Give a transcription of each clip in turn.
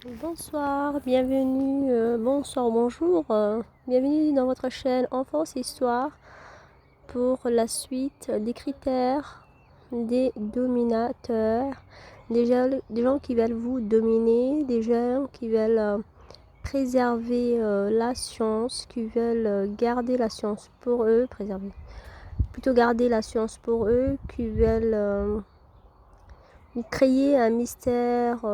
Bonsoir, bienvenue, bonsoir, bonjour, bienvenue dans votre chaîne Enfance et Histoire pour la suite des critères des dominateurs, des gens qui veulent vous dominer, des gens qui veulent préserver la science, qui veulent garder la science pour eux, préserver, plutôt garder la science pour eux, qui veulent créer un mystère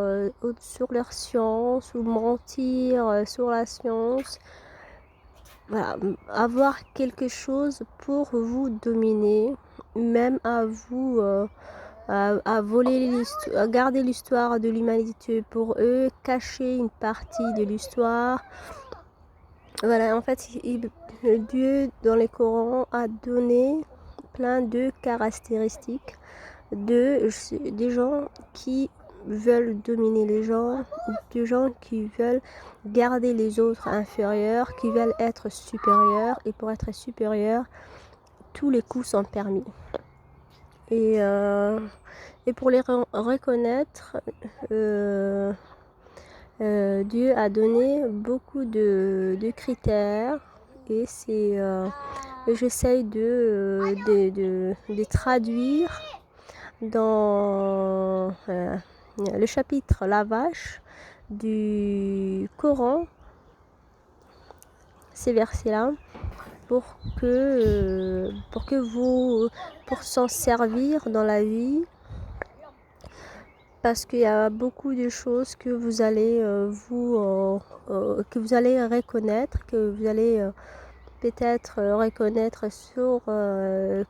sur leur science ou mentir sur la science. Voilà, avoir quelque chose pour vous dominer, même à vous, à voler à garder l'histoire de l'humanité pour eux, cacher une partie de l'histoire. Voilà, en fait, Dieu dans les Corans a donné plein de caractéristiques des gens qui veulent dominer les gens, des gens qui veulent garder les autres inférieurs, qui veulent être supérieurs. Et pour être supérieur, tous les coups sont permis. Et pour les reconnaître, Dieu a donné beaucoup de critères. Et j'essaye de traduire dans le chapitre La vache du Coran, ces versets-là, pour s'en servir dans la vie, parce qu'il y a beaucoup de choses que vous allez reconnaître, que vous allez peut-être reconnaître sur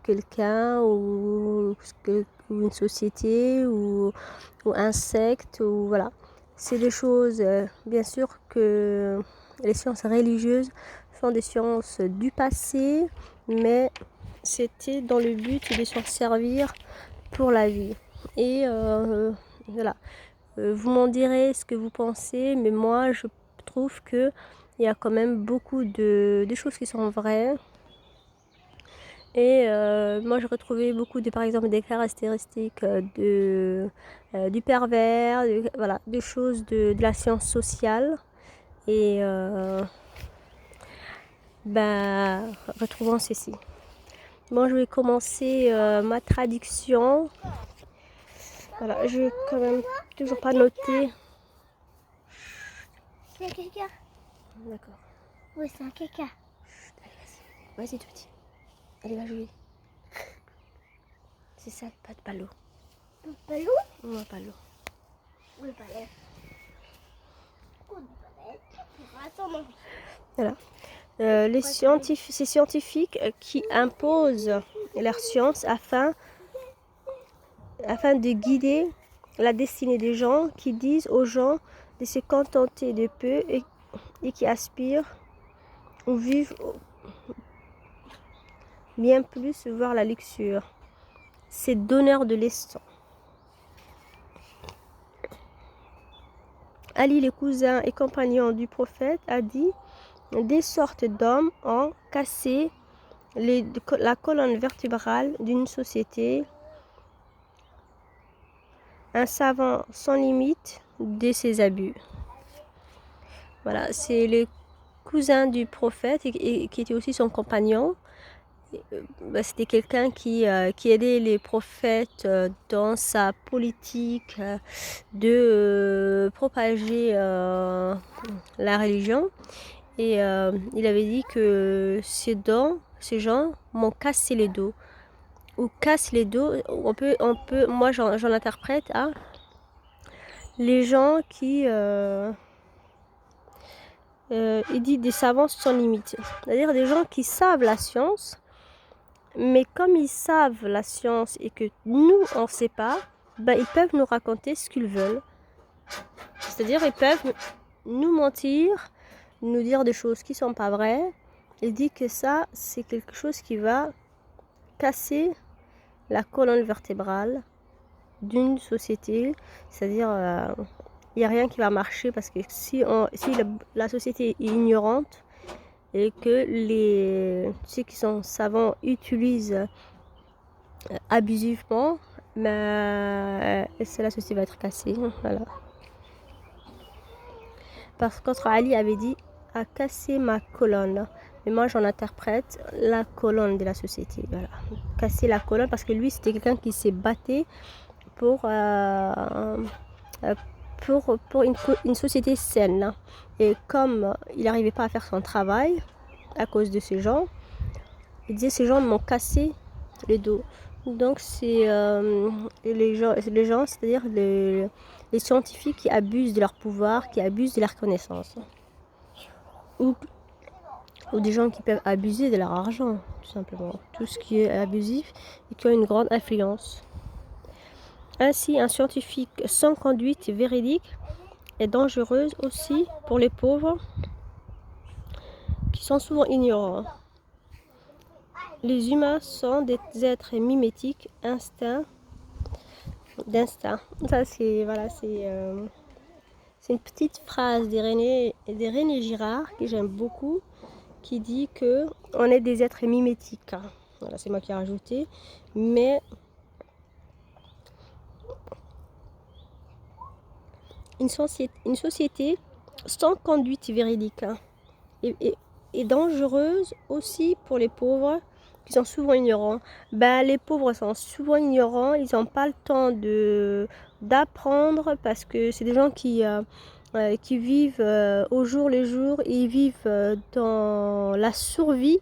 quelqu'un ou une société ou un secte, ou voilà. C'est des choses, bien sûr, que les sciences religieuses sont des sciences du passé, mais c'était dans le but de s'en servir pour la vie. Et voilà. Vous m'en direz ce que vous pensez, mais moi je trouve que il y a quand même beaucoup de choses qui sont vraies. Et moi j'ai retrouvé beaucoup par exemple des caractéristiques du pervers, voilà, des choses de la science sociale. Et retrouvons ceci. Bon, je vais commencer ma traduction. Voilà, je vais quand même toujours pas noter. C'est un caca. D'accord. Oui, c'est un caca. Allez, vas-y. Vas-y, tout petit. Allez, va jouer. C'est ça, pas de ballot. Pas l'eau? Non, pas l'eau. Oui, pas l'eau. Attends, voilà. Ces scientifiques qui imposent leur science afin de guider la destinée des gens, qui disent aux gens de se contenter de peu et qui aspirent ou vivent bien plus, voire la luxure. C'est donneur de leçons. Ali, le cousin et compagnon du prophète, a dit: des sortes d'hommes ont cassé la colonne vertébrale d'une société, un savant sans limite de ses abus. Voilà, c'est le cousin du prophète et qui était aussi son compagnon. C'était quelqu'un qui aidait les prophètes dans sa politique de propager la religion. Et il avait dit que ces gens m'ont cassé les dos. Ou casse les dos, moi j'en interprète à les gens qui il dit des savants sans limite. C'est-à-dire des gens qui savent la science, mais comme ils savent la science et que nous on ne sait pas, ils peuvent nous raconter ce qu'ils veulent. C'est-à-dire ils peuvent nous mentir, nous dire des choses qui ne sont pas vraies. Il dit que ça, c'est quelque chose qui va casser la colonne vertébrale d'une société. C'est-à-dire il n'y a rien qui va marcher, parce que si la société est ignorante et que ceux qui sont savants utilisent abusivement, la société va être cassée. Voilà. Par contre, Ali avait dit a cassé ma colonne. Mais moi, j'en interprète la colonne de la société. Voilà. Casser la colonne parce que lui, c'était quelqu'un qui s'est battu pour, une société saine. Et comme il n'arrivait pas à faire son travail à cause de ces gens, il disait ces gens m'ont cassé le dos. Donc c'est les gens c'est-à-dire les scientifiques qui abusent de leur pouvoir, qui abusent de leur connaissance. Ou des gens qui peuvent abuser de leur argent, tout simplement. Tout ce qui est abusif et qui a une grande influence. Ainsi, un scientifique sans conduite véridique est dangereux aussi pour les pauvres qui sont souvent ignorants. Les humains sont des êtres mimétiques, d'instinct. Ça, c'est voilà, c'est une petite phrase de René Girard que j'aime beaucoup, qui dit que on est des êtres mimétiques. Voilà, c'est moi qui ai rajouté, mais une société sans conduite véridique est dangereuse aussi pour les pauvres qui sont souvent ignorants. Les pauvres sont souvent ignorants, ils n'ont pas le temps d'apprendre parce que c'est des gens qui vivent au jour le jour, ils vivent dans la survie.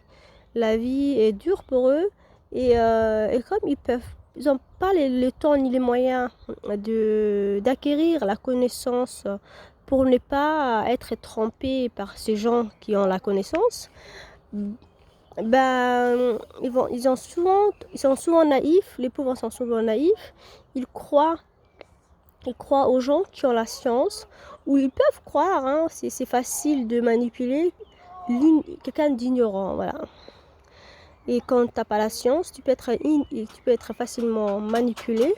La vie est dure pour eux et comme ils n'ont pas le temps ni les moyens d'acquérir la connaissance pour ne pas être trompés par ces gens qui ont la connaissance. Ils sont souvent naïfs, les pauvres sont souvent naïfs, ils croient aux gens qui ont la science, ou ils peuvent croire, hein, c'est facile de manipuler quelqu'un d'ignorant, voilà. Et quand tu n'as pas la science, tu peux être facilement manipulé.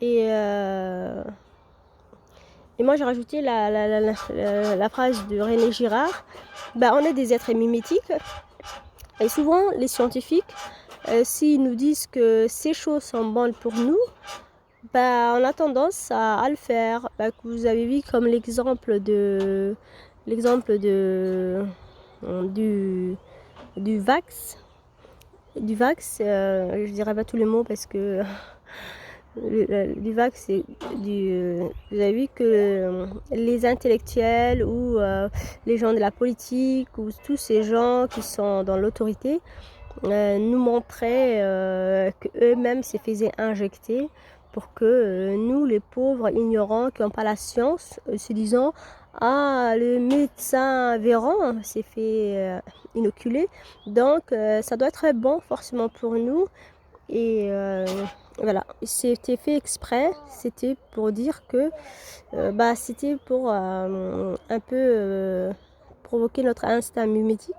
Et moi, j'ai rajouté la phrase de René Girard. On est des êtres mimétiques. Et souvent, les scientifiques, s'ils nous disent que ces choses sont bonnes pour nous, on a tendance à le faire. Vous avez vu comme l'exemple du Vax. Du Vax, je dirais pas tous les mots parce que du Vax, c'est vous avez vu que les intellectuels ou les gens de la politique ou tous ces gens qui sont dans l'autorité nous montraient qu'eux-mêmes se faisaient injecter pour que nous, les pauvres ignorants qui n'ont pas la science, se disant ah, le médecin Véran s'est fait inoculer, donc ça doit être bon forcément pour nous. Et voilà, c'était fait exprès, c'était pour dire que c'était pour un peu provoquer notre instinct mimétique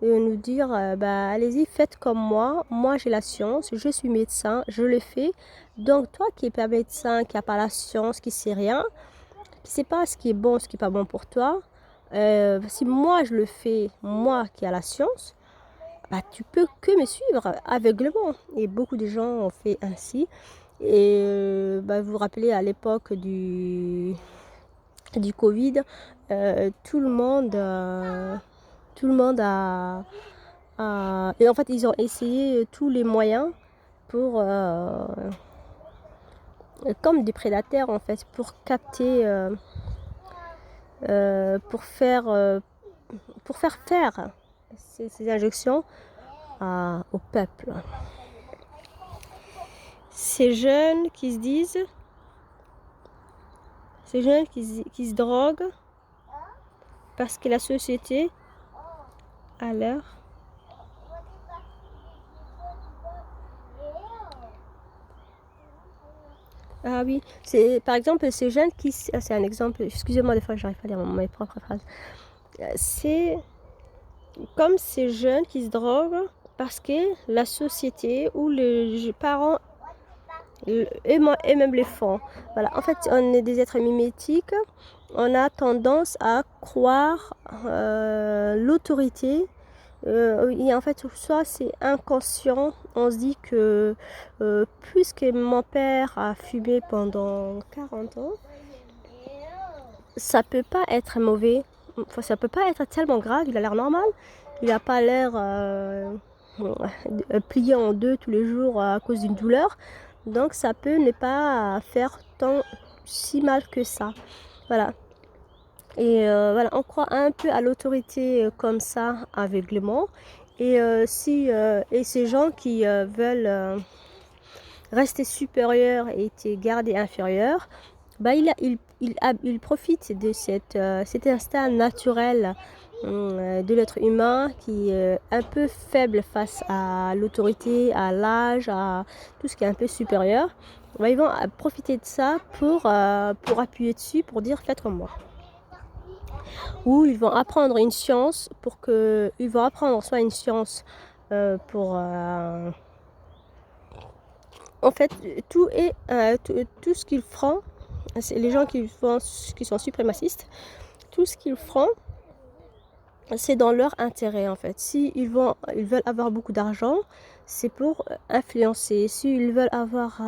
et nous dire allez-y, faites comme moi j'ai la science, je suis médecin, je le fais. Donc toi qui n'es pas médecin, qui n'a pas la science, qui ne sait rien, qui ne sait pas ce qui est bon, ce qui n'est pas bon pour toi, si moi je le fais, moi qui ai la science, tu peux que me suivre aveuglement. Et beaucoup de gens ont fait ainsi. Et vous vous rappelez à l'époque du Covid, tout le monde et en fait ils ont essayé tous les moyens pour comme des prédateurs en fait, pour capter pour faire faire ces injections au peuple. Ces jeunes qui se disent, ces jeunes qui se droguent parce que la société a l'air. Ah oui, c'est par exemple ces jeunes qui, c'est un exemple, excusez-moi des fois j'arrive pas à lire mes propres phrases. C'est comme ces jeunes qui se droguent parce que la société ou les parents et même les font. Voilà, en fait on est des êtres mimétiques, on a tendance à croire l'autorité. Et en fait, soit c'est inconscient, on se dit que puisque mon père a fumé pendant 40 ans, ça peut pas être mauvais. Enfin, ça peut pas être tellement grave. Il a l'air normal. Il n'a pas l'air plié en deux tous les jours à cause d'une douleur. Donc ça peut ne pas faire tant si mal que ça. Voilà. Et voilà, on croit un peu à l'autorité comme ça, aveuglément. Et ces gens qui veulent rester supérieurs et être gardés inférieurs, bah, il profite de cet instinct naturel de l'être humain qui est un peu faible face à l'autorité, à l'âge, à tout ce qui est un peu supérieur. Bah, ils vont profiter de ça pour appuyer dessus, pour dire faites comme moi. Ou ils vont apprendre une science ils vont apprendre soit une science pour en fait tout ce qu'ils feront, c'est les gens qui sont suprémacistes, tout ce qu'ils feront c'est dans leur intérêt en fait. Si ils veulent avoir beaucoup d'argent, c'est pour influencer. S'ils veulent avoir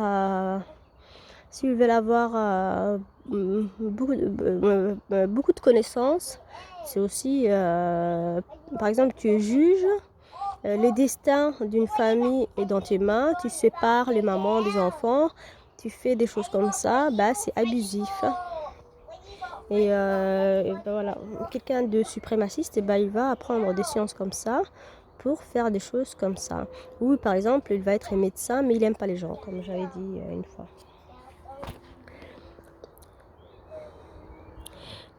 beaucoup de connaissances, c'est aussi, par exemple, tu juges le destin d'une famille est dans tes mains, tu sépares les mamans des enfants, tu fais des choses comme ça, bah, c'est abusif. Et ben voilà, quelqu'un de suprémaciste, ben, il va apprendre des sciences comme ça pour faire des choses comme ça. Ou par exemple, il va être médecin, mais il n'aime pas les gens, comme j'avais dit une fois.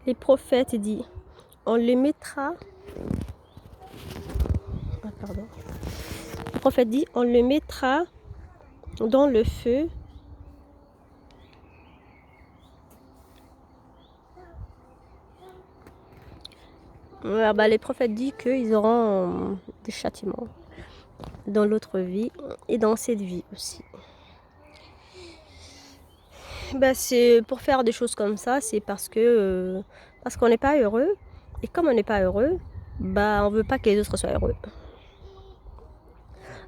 Les prophètes disent, on les mettra... Ah, pardon. Le prophète dit, on le mettra dans le feu. Bah, les prophètes disent qu'ils auront des châtiments dans l'autre vie et dans cette vie aussi. Bah, c'est pour faire des choses comme ça, c'est parce qu'on n'est pas heureux. Et comme on n'est pas heureux, bah, on veut pas que les autres soient heureux.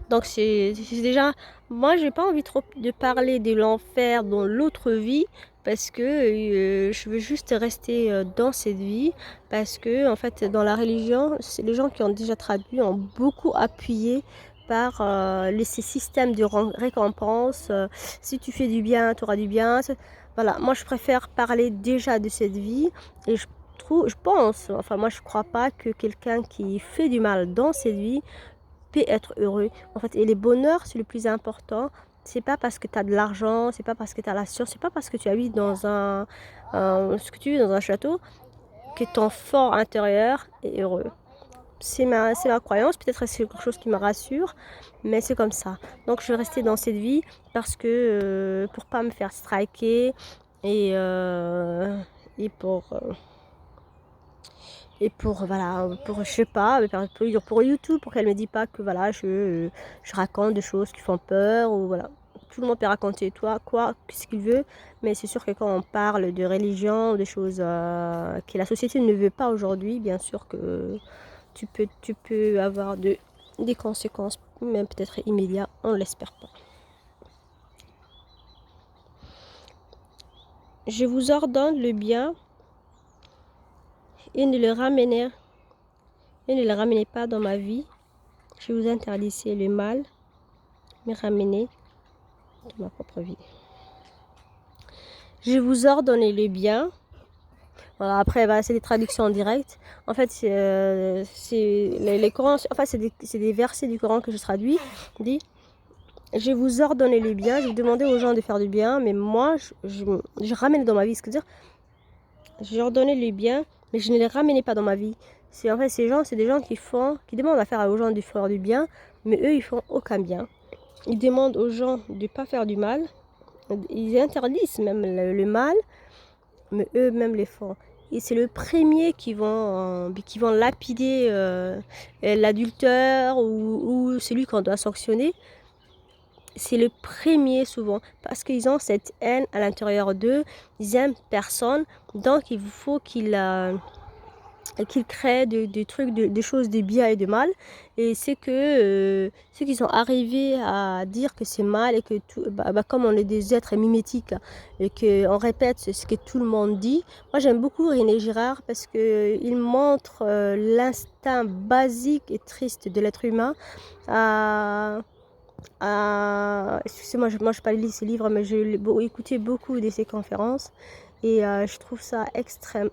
Donc c'est déjà, moi j'ai pas envie trop de parler de l'enfer dans l'autre vie parce que je veux juste rester dans cette vie parce que en fait dans la religion, c'est les gens qui ont déjà traduit ont beaucoup appuyé par ces systèmes de récompense. Si tu fais du bien, tu auras du bien. Voilà, moi je préfère parler déjà de cette vie et je pense, enfin moi je crois pas que quelqu'un qui fait du mal dans cette vie être heureux. En fait, et les bonheurs, c'est le plus important. C'est pas parce que tu as de l'argent, c'est pas parce que tu as la science, c'est pas parce que tu habites dans ce que tu vis dans un château que ton fort intérieur est heureux. C'est ma croyance, peut-être que c'est quelque chose qui me rassure, mais c'est comme ça. Donc je vais rester dans cette vie parce que pour pas me faire striker et pour voilà, pour je sais pas, pour YouTube, pour qu'elle me dise pas que voilà, je raconte des choses qui font peur ou voilà. Tout le monde peut raconter ce qu'il veut, mais c'est sûr que quand on parle de religion, des choses que la société ne veut pas aujourd'hui, bien sûr que tu peux avoir des conséquences, même peut-être immédiates, on ne l'espère pas. Je vous ordonne le bien et ne le ramenez pas dans ma vie. Je vous interdisais le mal, mais ramenez dans ma propre vie. Je vous ordonne le bien. Voilà, après, bah, c'est des traductions en direct. En fait, c'est les Corans, enfin, c'est des versets du Coran que je traduis. Dit, je vous ordonne le bien, je vous demandais aux gens de faire du bien, mais moi, je ramène dans ma vie. C'est-à-dire, j'ai ordonné le bien, mais je ne les ramenais pas dans ma vie. En fait, c'est des gens qui demandent à faire aux gens de faire du bien, mais eux, ils font aucun bien. Ils demandent aux gens de ne pas faire du mal. Ils interdisent même le mal, mais eux-mêmes les font. Et c'est le premier qui vont lapider l'adultère ou celui qu'on doit sanctionner. C'est le premier souvent, parce qu'ils ont cette haine à l'intérieur d'eux, ils aiment personne, donc il faut qu'ils qu'il crée des trucs, des choses de bien et de mal. Et c'est que ceux qui sont arrivés à dire que c'est mal et que tout, comme on est des êtres mimétiques et qu'on répète ce que tout le monde dit, moi j'aime beaucoup René Girard parce qu'il montre l'instinct basique et triste de l'être humain excusez-moi, moi je n'ai pas lu ses livres, mais j'ai écouté beaucoup de ses conférences. Et je trouve ça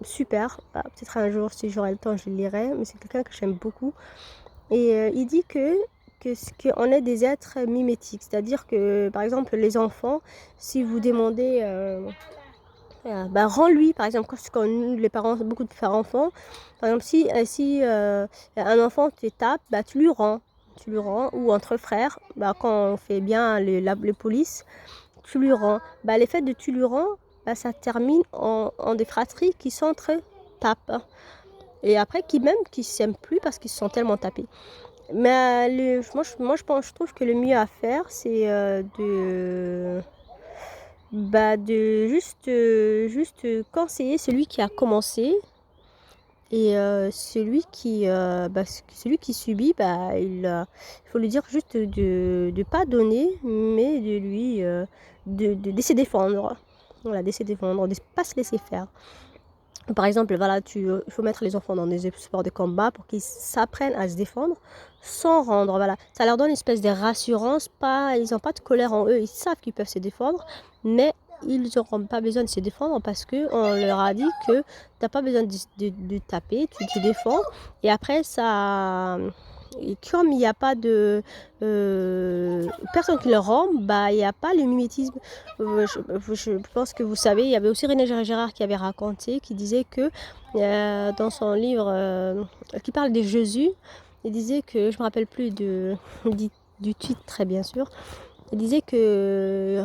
super. Peut-être un jour, si j'aurai le temps, je le lirai. Mais c'est quelqu'un que j'aime beaucoup. Et il dit qu'on est des êtres mimétiques. C'est-à-dire que, par exemple, les enfants, si vous demandez... rends-lui, par exemple, quand les parents, beaucoup de enfants, par exemple, si un enfant te tape, tu lui rends. Tu lui rends. Ou entre frères, quand on fait bien les polices, tu lui rends. L'effet de tu lui rends, ça termine en des fratries qui s'entre-tapent. Et après, qui s'aiment plus parce qu'ils se sont tellement tapés. Mais je trouve que le mieux à faire, c'est de juste conseiller celui qui a commencé. Et celui qui subit, il faut lui dire juste de pas donner, mais de lui de se défendre. Voilà, de se défendre, de ne pas se laisser faire. Par exemple, voilà, il faut mettre les enfants dans des sports de combat pour qu'ils s'apprennent à se défendre sans rendre. Voilà, ça leur donne une espèce de rassurance. Ils n'ont pas de colère en eux, ils savent qu'ils peuvent se défendre, mais ils n'auront pas besoin de se défendre parce qu'on leur a dit que tu n'as pas besoin de taper, tu te défends. Et après, ça... Et comme il n'y a pas de personne qui le rend, il n'y a pas le mimétisme. Je pense que vous savez, il y avait aussi René Girard qui avait raconté, qui disait que dans son livre qui parle de Jésus, il disait que, je ne me rappelle plus du titre très bien sûr, il disait que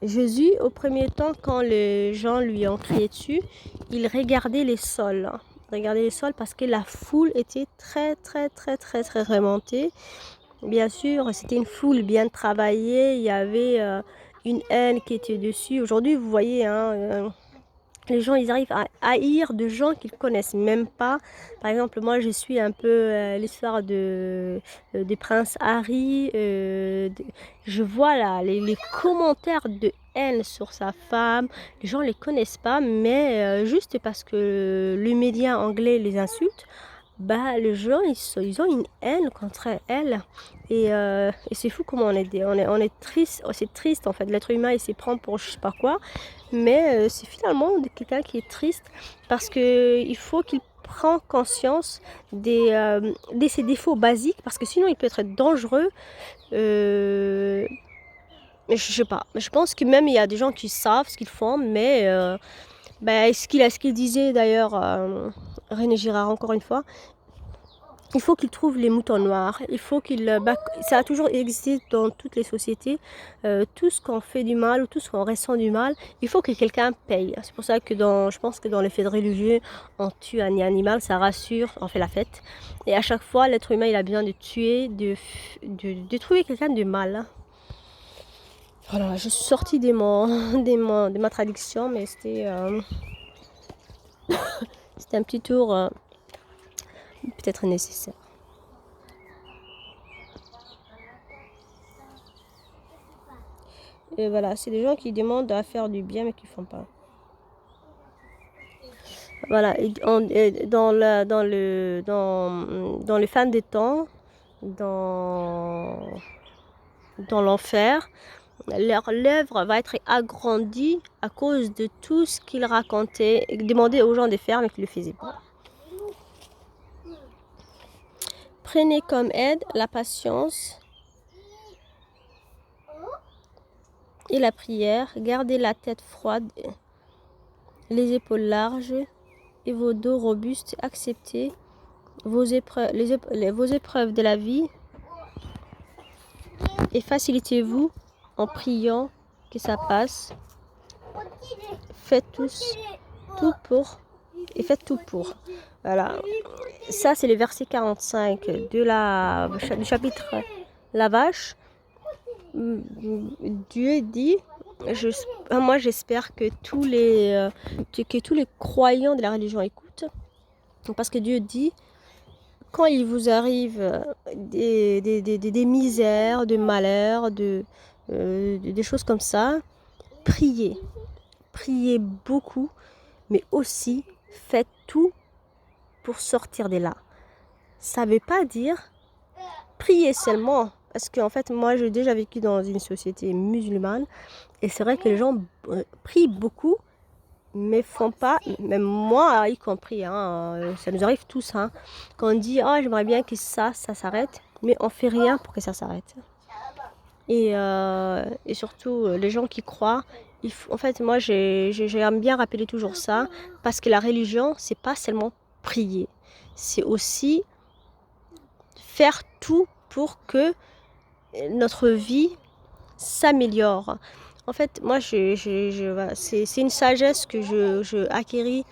Jésus, au premier temps, quand les gens lui ont crié dessus, il regardait les sols. Regardait les sols parce que la foule était très, très, très, très, très remontée. Bien sûr, c'était une foule bien travaillée. Il y avait une haine qui était dessus. Aujourd'hui, vous voyez, les gens, ils arrivent à haïr de gens qu'ils connaissent même pas. Par exemple, moi, je suis un peu l'histoire des princes Harry. Je vois là les commentaires de haine sur sa femme. Les gens les connaissent pas, mais juste parce que le média anglais les insulte, les gens, ils ont une haine contre elle. Et c'est fou comment on est triste. C'est triste en fait. L'être humain, il s'y prend pour je sais pas quoi. Mais c'est finalement quelqu'un qui est triste parce qu'il faut qu'il prenne conscience de ses défauts basiques parce que sinon il peut être dangereux. Mais je sais pas. Je pense que même il y a des gens qui savent ce qu'ils font, mais ce qu'il disait d'ailleurs René Girard encore une fois. Il faut qu'il trouve les moutons noirs. Il faut ça a toujours existé dans toutes les sociétés. Tout ce qu'on fait du mal ou tout ce qu'on ressent du mal, il faut que quelqu'un paye. C'est pour ça que je pense que dans les fêtes religieuses, on tue un animal, ça rassure, on fait la fête. Et à chaque fois, l'être humain, il a besoin de tuer, de trouver quelqu'un de mal. Voilà, je suis sortie de ma traduction, mais c'était un petit tour peut-être nécessaire. Et voilà, c'est des gens qui demandent à faire du bien mais qui ne font pas. Voilà, dans les fins des temps, dans l'enfer, leur œuvre va être agrandie à cause de tout ce qu'ils racontaient et demandaient aux gens de faire mais qu'ils ne le faisaient pas. Prenez comme aide la patience et la prière. Gardez la tête froide, les épaules larges et vos dos robustes. Acceptez vos épreuves de la vie et facilitez-vous en priant que ça passe. Faites tout pour. Voilà. Ça, c'est le verset 45 du chapitre La Vache. Dieu dit, moi j'espère que tous les croyants de la religion écoutent. Parce que Dieu dit, quand il vous arrive des misères, des malheurs, des choses comme ça, priez. Priez beaucoup, mais aussi faites tout pour sortir de là. Ça ne veut pas dire prier seulement. Parce qu'en fait, moi, j'ai déjà vécu dans une société musulmane. Et c'est vrai que les gens prient beaucoup, mais font pas, même moi y compris, hein, ça nous arrive tous, hein, quand on dit oh, j'aimerais bien que ça s'arrête, mais on fait rien pour que ça s'arrête. Et surtout les gens qui croient, en fait moi j'aime bien rappeler toujours ça, parce que la religion c'est pas seulement prier, c'est aussi faire tout pour que notre vie s'améliore. En fait, moi, voilà, c'est une sagesse que je acquéris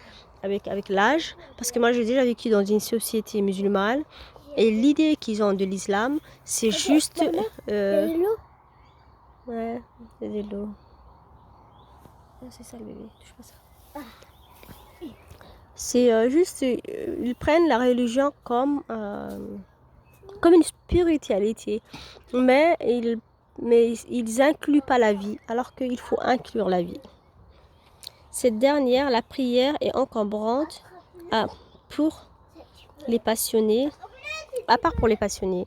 avec l'âge, parce que moi, j'ai déjà vécu dans une société musulmane, et l'idée qu'ils ont de l'islam, c'est juste... Ouais, c'est de l'eau. C'est ça le bébé, touche pas ça. C'est juste, ils prennent la religion comme une spiritualité, mais ils incluent pas la vie, alors qu'il faut inclure la vie. Cette dernière, la prière, est encombrante pour les passionnés, à part pour les passionnés.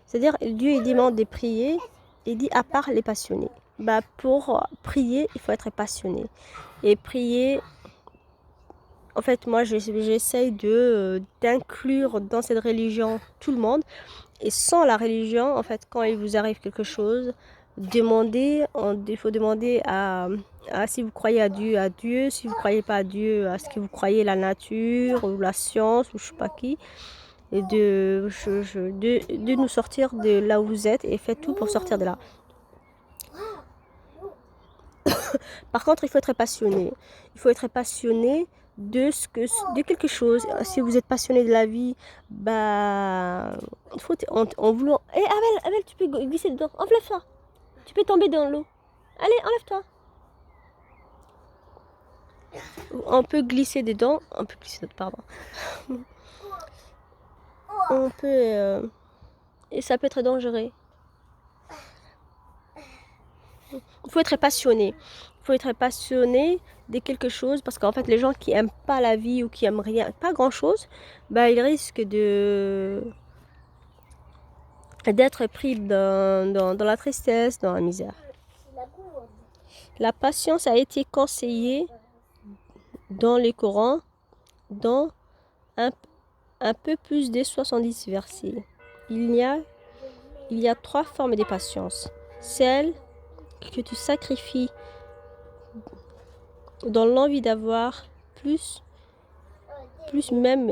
C'est-à-dire, Dieu il demande de prier, il dit à part les passionnés. Pour prier, il faut être passionné. Et prier, en fait, moi, j'essaye d'inclure dans cette religion tout le monde. Et sans la religion, en fait, quand il vous arrive quelque chose, il faut demander si vous croyez à Dieu, si vous ne croyez pas à Dieu, à ce que vous croyez la nature ou la science ou je ne sais pas qui, et de nous sortir de là où vous êtes et faites tout pour sortir de là. Par contre, il faut être passionné. Il faut être passionné de quelque chose. Si vous êtes passionné de la vie, en voulant... Abel, tu peux glisser dedans. Enlève-toi. Tu peux tomber dans l'eau. Allez, enlève-toi. On peut glisser dedans. Pardon. On peut... et ça peut être dangereux. Il faut être passionné. Il faut être passionné de quelque chose, parce qu'en fait les gens qui aiment pas la vie ou qui aiment rien, pas grand chose, ils risquent d'être pris dans la tristesse, dans la misère. La patience a été conseillée dans les Corans, dans un peu plus de 70 versets. Il y a 3 formes de patience. Celle que tu sacrifies dans l'envie d'avoir plus même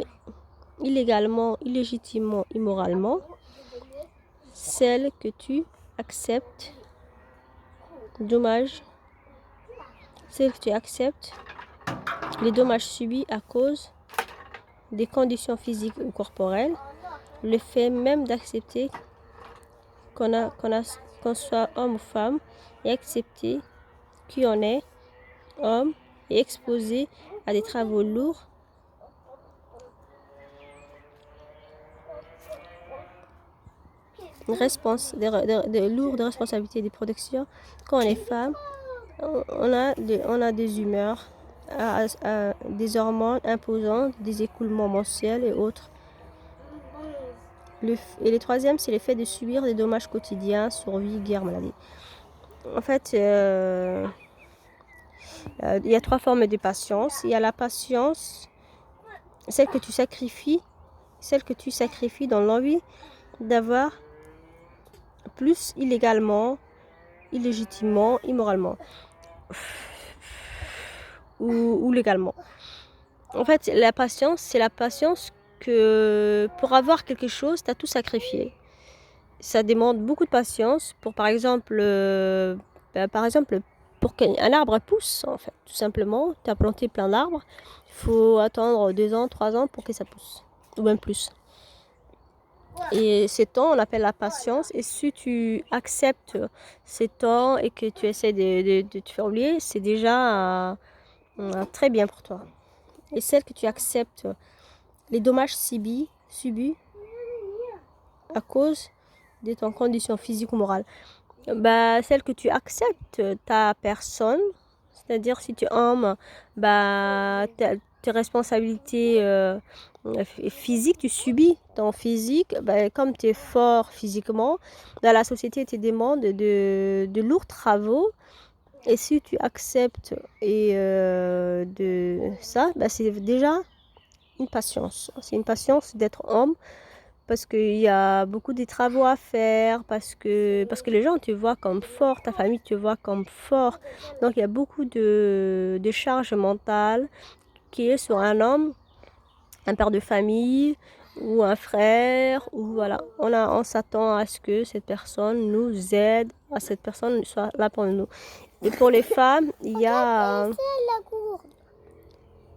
illégalement, illégitimement, immoralement. Celle que tu acceptes les dommages subis à cause des conditions physiques ou corporelles, le fait même d'accepter qu'on soit homme ou femme, et accepter qu'on est homme et exposé à des travaux lourds, des lourdes responsabilités de protection. Quand on est femme, on a des humeurs, des hormones imposantes, des écoulements mensuels et autres. Et le troisième, c'est le fait de subir des dommages quotidiens, survie, guerre, maladie. En fait, il y a 3 formes de patience. Il y a la patience, celle que tu sacrifies dans l'envie d'avoir plus illégalement, illégitimement, immoralement ou légalement. En fait, la patience, c'est la patience que pour avoir quelque chose, tu as tout sacrifié. Ça demande beaucoup de patience pour, par exemple, pour qu'un arbre pousse, en fait, tout simplement. Tu as planté plein d'arbres, il faut attendre 2 ans, 3 ans pour que ça pousse, ou même plus. Et ces temps, on appelle la patience. Et si tu acceptes ces temps et que tu essaies de te faire oublier, c'est déjà très bien pour toi. Et celle que tu acceptes les dommages subis à cause de ton condition physique ou morale, bah, celle que tu acceptes ta personne, c'est-à-dire si tu es homme, bah, tes responsabilités physiques, tu subis ton physique, bah, comme tu es fort physiquement, dans la société te demande de lourds travaux. Et si tu acceptes de ça, bah, c'est déjà une patience. C'est une patience d'être homme parce qu'il y a beaucoup de travaux à faire, parce que les gens te voient comme fort, ta famille te voit comme fort. Donc il y a beaucoup de charge mentale qui est sur un homme, un père de famille ou un frère, ou voilà. On s'attend à ce que cette personne nous aide, à cette personne soit là pour nous. Et pour les femmes, il y a... la gourde.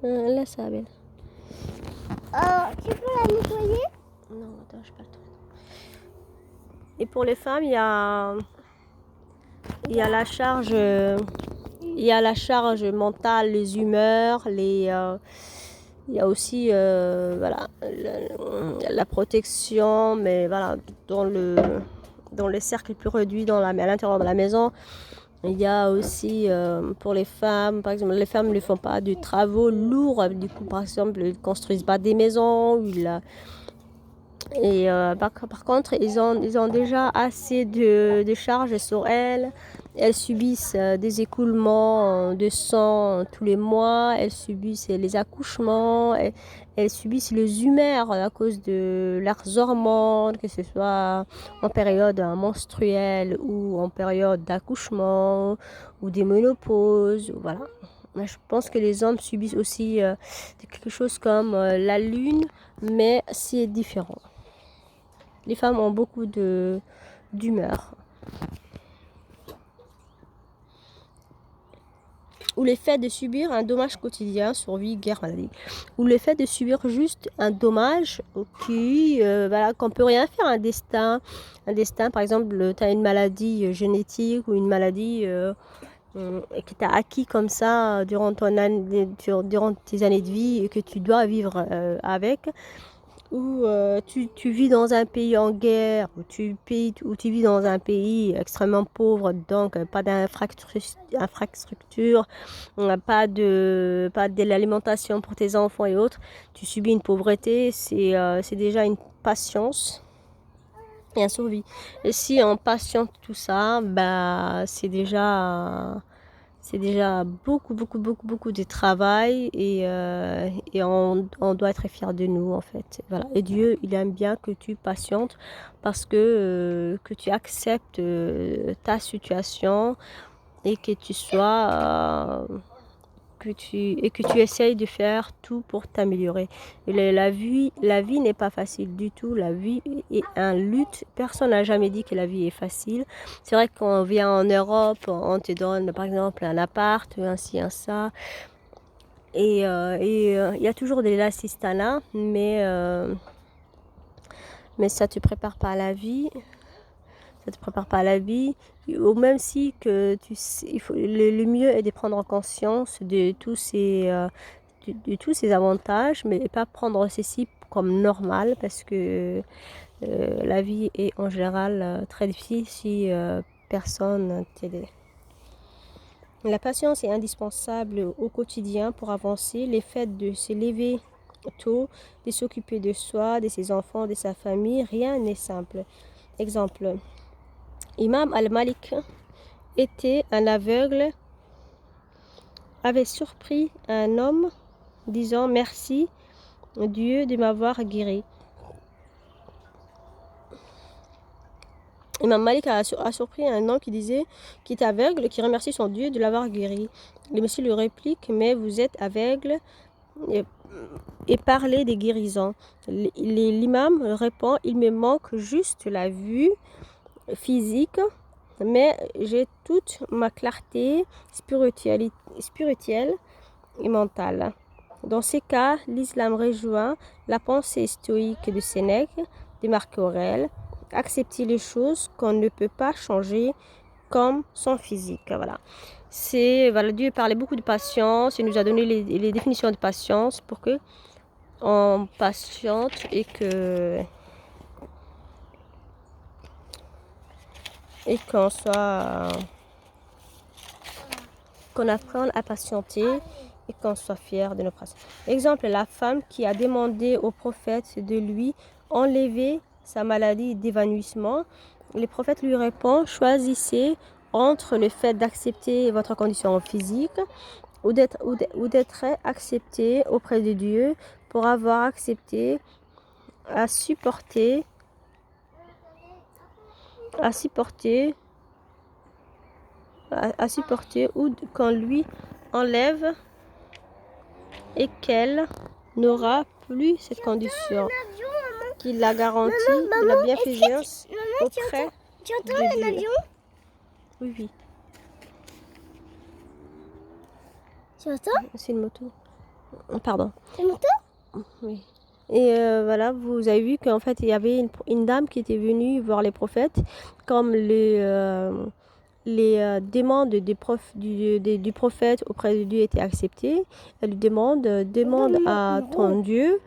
laisse ça, belle. Tu peux la nettoyer? Non, attends, je pas le temps. Et pour les femmes, il y a la charge, mentale, les humeurs, il y a aussi voilà, la protection, mais voilà, dans les cercles plus réduits, à l'intérieur de la maison. Il y a aussi pour les femmes, par exemple, les femmes ne font pas de travaux lourds, du coup, par exemple, ils ne construisent pas des maisons, et par contre, ils ont déjà assez de charges sur elles. Elles subissent des écoulements de sang tous les mois. Elles subissent les accouchements. Elles subissent les humeurs à cause de leurs hormones, que ce soit en période menstruelle ou en période d'accouchement ou des ménopauses. Voilà. Je pense que les hommes subissent aussi quelque chose comme la lune, mais c'est différent. Les femmes ont beaucoup d'humeur. Ou le fait de subir un dommage quotidien, survie, guerre, maladie. Ou le fait de subir juste un dommage voilà, qu'on ne peut rien faire, un destin, par exemple, tu as une maladie génétique ou une maladie que tu as acquis comme ça durant tes années de vie et que tu dois vivre avec. Ou tu vis dans un pays en guerre, ou tu vis dans un pays extrêmement pauvre, donc pas d'infrastructure, pas de l'alimentation pour tes enfants et autres, tu subis une pauvreté, c'est déjà une patience et une survie. Et si on patiente tout ça, bah, c'est déjà beaucoup de travail et on doit être fier de nous en fait. Voilà. Et Dieu, il aime bien que tu patientes parce que tu acceptes ta situation et que tu sois que tu essayes de faire tout pour t'améliorer. La vie n'est pas facile du tout. La vie est un lutte. Personne n'a jamais dit que la vie est facile. C'est vrai que quand on vient en Europe, on te donne par exemple un appart, un ci, un ça. Et il y a toujours des l'assistanat, mais ça ne te prépare pas à la vie. Ça te prépare pas à la vie, ou même si que le mieux est de prendre conscience de tous ces avantages, mais pas prendre ceci comme normal parce que la vie est en général très difficile si personne t'aide. La patience est indispensable au quotidien pour avancer. Le fait de se lever tôt, de s'occuper de soi, de ses enfants, de sa famille, rien n'est simple. Exemple. Imam al-Malik était un aveugle, avait surpris un homme disant « Merci Dieu de m'avoir guéri ». Imam Malik a surpris un homme qui est aveugle, qui remercie son Dieu de l'avoir guéri. Le monsieur lui réplique « Mais vous êtes aveugle et parlez des guérisons ». L'imam répond « Il me manque juste la vue physique, mais j'ai toute ma clarté spirituelle et mentale. » Dans ces cas, l'islam rejoint la pensée stoïque de Sénèque. des marques réelles, accepter les choses qu'on ne peut pas changer comme son physique. Voilà. Voilà, Dieu parlait beaucoup de patience, il nous a donné les définitions de patience pour que on patiente et qu'on soit qu'on apprenne à patienter et qu'on soit fier de nos pratiques. Exemple, la femme qui a demandé au prophète de lui enlever sa maladie d'évanouissement. Le prophète lui répond, choisissez entre le fait d'accepter votre condition physique ou d'être accepté auprès de Dieu pour avoir accepté à supporter ou qu'on lui enlève et qu'elle n'aura plus cette condition, qu'il la garantit de la bienfaisance auprès Tu entends de un Dieu. avion? Oui, oui, Tu entends? c'est une moto. Pardon. C'est une moto? Oui. Et voilà, vous avez vu qu'en fait, il y avait une dame qui était venue voir les prophètes, comme les demandes du prophète auprès de Dieu étaient acceptées. Elle lui demande à ton Dieu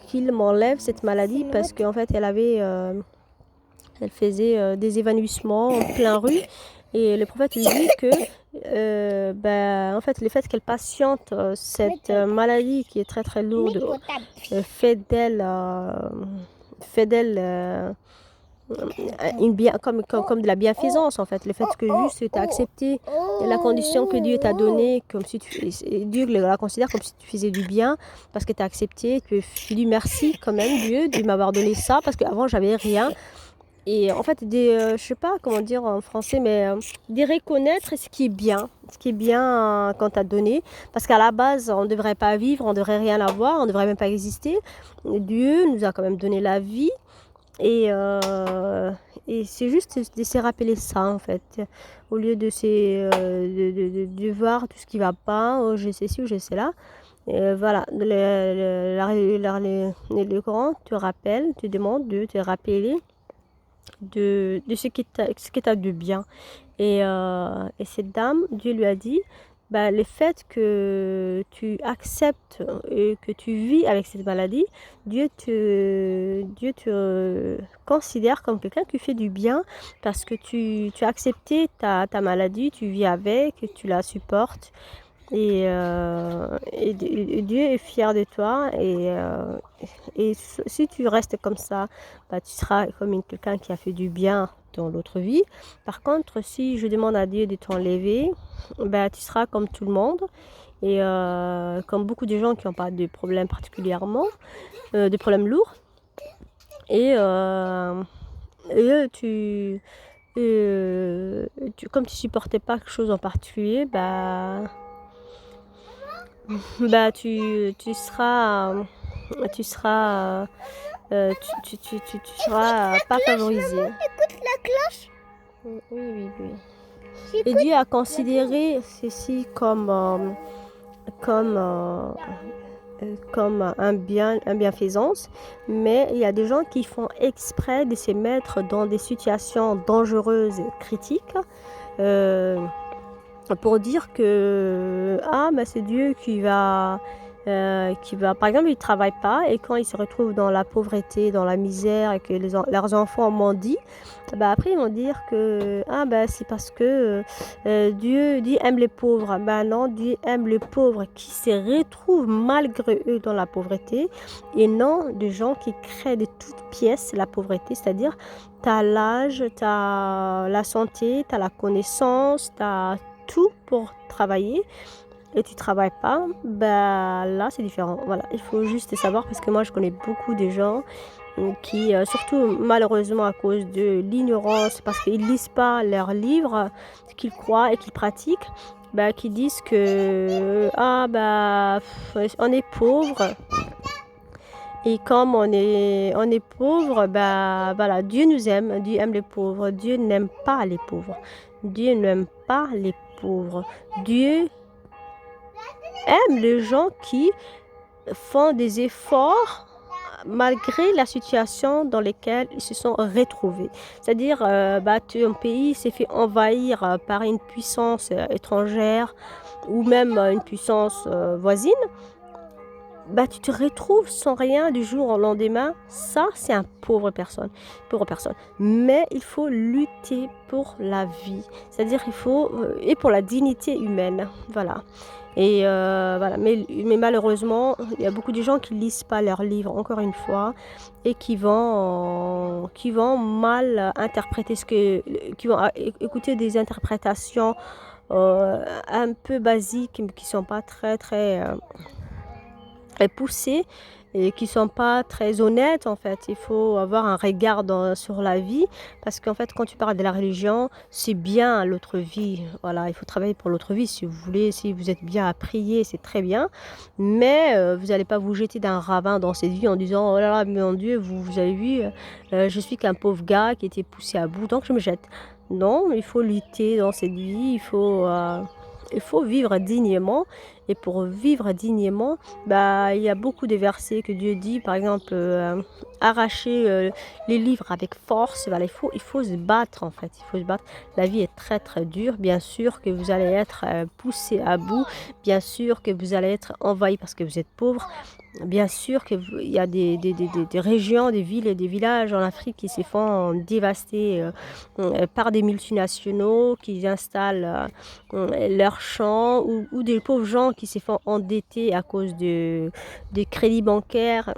qu'il m'enlève cette maladie parce qu'en fait, elle faisait des évanouissements en plein rue. Et le prophète lui dit que en fait, le fait qu'elle patiente cette maladie qui est très très lourde fait d'elle comme de la bienfaisance en fait. Le fait que juste tu as accepté la condition que Dieu t'a donnée, comme si Dieu la considère comme si tu faisais du bien parce que tu as accepté, tu dis merci quand même Dieu de m'avoir donné ça parce qu'avant j'avais rien. Et en fait, je sais pas comment dire en français, mais de reconnaître ce qui est bien quand tu as donné. Parce qu'à la base, on ne devrait pas vivre, on ne devrait rien avoir, on ne devrait même pas exister. Dieu nous a quand même donné la vie. Et c'est juste de se rappeler ça, en fait. Au lieu de voir tout ce qui ne va pas, oh, je sais ci ou je sais là. Voilà, le Coran te rappelle, te demande de te rappeler de ce qui t'a de bien. Et cette dame, Dieu lui a dit, bah, le fait que tu acceptes et que tu vis avec cette maladie, Dieu te considère comme quelqu'un qui fait du bien parce que tu as accepté ta maladie, tu vis avec, tu la supportes. Et Dieu est fier de toi et si tu restes comme ça, bah, tu seras comme quelqu'un qui a fait du bien dans l'autre vie. Par contre, si je demande à Dieu de t'enlever, bah, tu seras comme tout le monde et comme beaucoup de gens qui n'ont pas de problèmes particulièrement, de problèmes lourds. Et comme tu supportais pas quelque chose en particulier, bah tu seras tu seras pas favorisé. Écoute la cloche. Oui, oui, oui. Et Dieu a considéré ceci comme un bienfaisance, mais il y a des gens qui font exprès de se mettre dans des situations dangereuses et critiques. Pour dire que c'est Dieu qui va par exemple ils ne travaillent pas et quand ils se retrouvent dans la pauvreté, dans la misère et que leurs enfants mendient, après ils vont dire que c'est parce que Dieu aime les pauvres. Non, Dieu aime les pauvres qui se retrouvent malgré eux dans la pauvreté et non des gens qui créent de toutes pièces la pauvreté, c'est-à-dire tu as l'âge, tu as la santé, tu as la connaissance, tu as tout pour travailler et tu travailles pas, là c'est différent. Voilà, il faut juste savoir parce que moi je connais beaucoup de gens qui, surtout malheureusement à cause de l'ignorance, parce qu'ils lisent pas leurs livres, qu'ils croient et qu'ils pratiquent, qui disent que on est pauvre. Et comme on est pauvre, voilà, Dieu nous aime, Dieu aime les pauvres, Dieu n'aime pas les pauvres. Dieu n'aime pas les pauvres. Dieu aime les gens qui font des efforts malgré la situation dans laquelle ils se sont retrouvés. C'est-à-dire, ton pays s'est fait envahir par une puissance étrangère ou même une puissance voisine. Tu te retrouves sans rien du jour au lendemain. Ça, c'est un pauvre personne. Pauvre personne. Mais il faut lutter pour la vie. C'est-à-dire, il faut... et pour la dignité humaine. Voilà. Et voilà. Mais malheureusement, il y a beaucoup de gens qui ne lisent pas leurs livres, encore une fois, et qui vont mal interpréter qui vont écouter des interprétations un peu basiques, qui ne sont pas très, très poussées et qui sont pas très honnêtes en fait. Il faut avoir un regard sur la vie parce qu'en fait quand tu parles de la religion, c'est bien l'autre vie. Voilà, il faut travailler pour l'autre vie si vous voulez, si vous êtes bien à prier, c'est très bien. Mais vous n'allez pas vous jeter d'un ravin dans cette vie en disant oh là là, mon Dieu, vous avez vu, je suis qu'un pauvre gars qui était poussé à bout, donc je me jette. Non, il faut lutter dans cette vie, il faut vivre dignement. Et pour vivre dignement, il y a beaucoup de versets que Dieu dit, par exemple, arracher les livres avec force. Voilà, il faut se battre en fait. Il faut se battre. La vie est très très dure. Bien sûr que vous allez être poussé à bout. Bien sûr que vous allez être envahi parce que vous êtes pauvre. Bien sûr qu'il y a des régions, des villes et des villages en Afrique qui se font dévaster par des multinationaux qui installent leurs champs ou des pauvres gens qui se font endetter à cause des crédits bancaires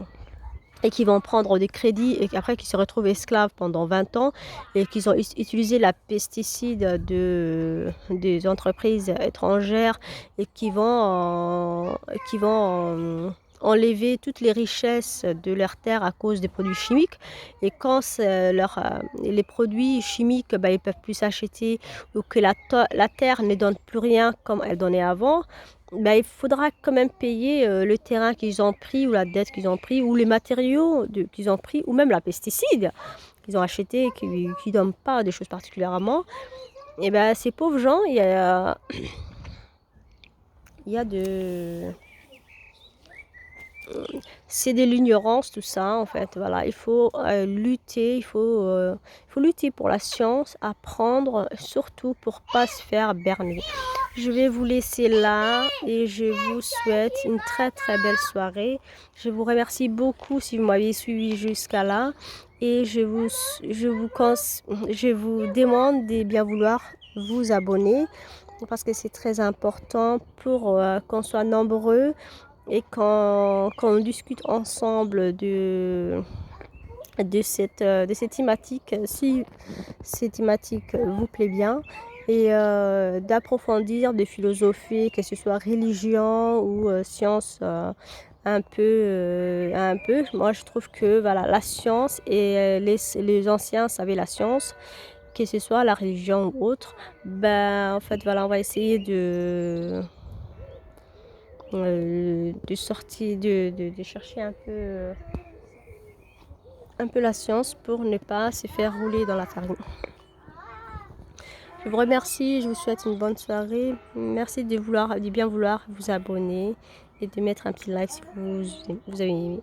et qui vont prendre des crédits et après qui se retrouvent esclaves pendant 20 ans et qui ont utilisé la pesticide des entreprises étrangères et qui vont enlever toutes les richesses de leur terre à cause des produits chimiques. Et quand les produits chimiques, ils ne peuvent plus s'acheter ou que la terre ne donne plus rien comme elle donnait avant, il faudra quand même payer le terrain qu'ils ont pris ou la dette qu'ils ont pris ou les matériaux qu'ils ont pris ou même la pesticide qu'ils ont acheté et qui ne donnent pas des choses particulièrement. Et ces pauvres gens, il y a de... C'est de l'ignorance tout ça en fait. Voilà, il faut lutter, il faut lutter pour la science, apprendre surtout pour pas se faire berner. Je vais vous laisser là et je vous souhaite une très très belle soirée. Je vous remercie beaucoup si vous m'avez suivi jusqu'à là et je vous demande de bien vouloir vous abonner parce que c'est très important pour qu'on soit nombreux et qu'on discute ensemble de cette thématique, si cette thématique vous plaît bien, et d'approfondir des philosophies, que ce soit religion ou science, un peu. Moi, je trouve que voilà, la science et les anciens savaient la science, que ce soit la religion ou autre. En fait, voilà, on va essayer de sortir, de chercher un peu la science pour ne pas se faire rouler dans la farine. Je vous remercie, je vous souhaite une bonne soirée. Merci de bien vouloir vous abonner et de mettre un petit like si vous avez aimé.